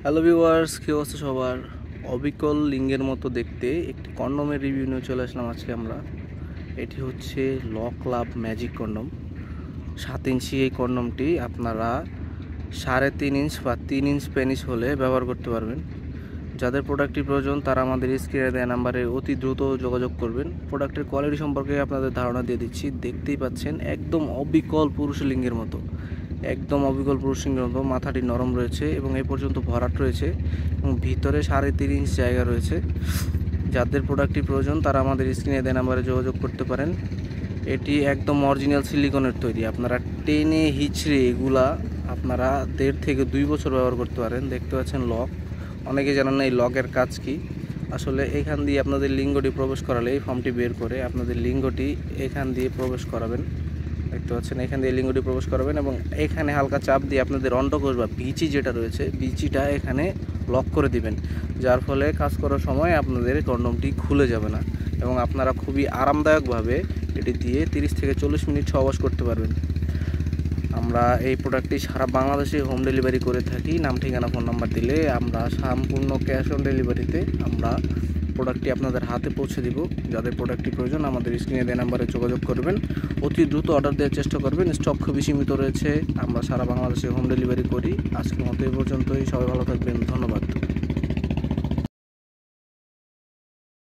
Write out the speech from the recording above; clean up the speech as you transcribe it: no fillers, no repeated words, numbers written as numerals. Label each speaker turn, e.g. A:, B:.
A: Hello viewers, কী অবস্থা সবার? অবিকল লিঙ্গের মতো দেখতে একটি কন্ডমের রিভিউ নিয়ে চলে আসলাম আজকে আমরা। এটি হচ্ছে লক লাভ ম্যাজিক কন্ডম। 7 ইঞ্চি এই কন্ডমটি আপনারা 3.5 ইঞ্চ বা 3 ইঞ্চ পেনিস হলে ব্যবহার করতে পারবেন। যাদের প্রোডাক্টটি প্রয়োজন তারা আমাদের স্ক্রিনে দেওয়া নাম্বারে অতি দ্রুত যোগাযোগ করবেন। প্রোডাক্টের কোয়ালিটি সম্পর্কে আপনাদের ধারণা দিয়ে দিচ্ছি। দেখতেই পাচ্ছেন একদম অবিকল পুরুষ লিঙ্গের মতো, একদম অবিকল পুরুষ লিঙ্গের মতো। মাথাটি নরম রয়েছে এবং এই পর্যন্ত ভরাট রয়েছে এবং ভিতরে 3.5 ইঞ্চ জায়গা রয়েছে। যাদের প্রোডাক্টটি প্রয়োজন তারা আমাদের স্ক্রিনে দেওয়া নাম্বারে যোগাযোগ করতে পারেন। এটি একদম অরিজিনাল সিলিকনের তৈরি। আপনারা টেনে হিচড়ে এগুলা আপনারা 1.5 থেকে 2 বছর ব্যবহার করতে পারেন। দেখতে পাচ্ছেন লক, অনেকে জানেন না এই লকের কাজ কি। আসলে এখান দিয়ে আপনাদের লিঙ্গটি প্রবেশ করালে এই ফর্মটি বের করে আপনাদের লিঙ্গটি এখান দিয়ে প্রবেশ করাবেন। দেখতে পাচ্ছেন এখান দিয়ে লিঙ্গটি প্রবেশ করাবেন এবং এখানে হালকা চাপ দিয়ে আপনাদের অন্ডকোষ বা বিচি যেটা রয়েছে বিচিটা এখানে লক করে দিবেন, যার ফলে কাজ করার সময় আপনাদের কন্ডমটি খুলে যাবে না এবং আপনারা খুবই আরামদায়কভাবে এটি দিয়ে 30 থেকে 40 মিনিট সহবাস করতে পারবেন। আমরা এই প্রোডাক্টটি সারা বাংলাদেশে হোম ডেলিভারি করে থাকি। নাম, ঠিকানা, ফোন নাম্বার দিলে আমরা সম্পূর্ণ ক্যাশ অন ডেলিভারিতে আমরা প্রোডাক্টটি আপনাদের হাতে পৌঁছে দিব। যাদের প্রোডাক্টটি প্রয়োজন আমাদের স্ক্রিনে দেওয়া নাম্বারে যোগাযোগ করবেন, অতি দ্রুত অর্ডার দেওয়ার চেষ্টা করবেন। স্টক খুবই সীমিত রয়েছে, আমরা সারা বাংলাদেশে হোম ডেলিভারি করি। আজকের মতো এই পর্যন্তই, সবাই ভালো থাকবেন, ধন্যবাদ।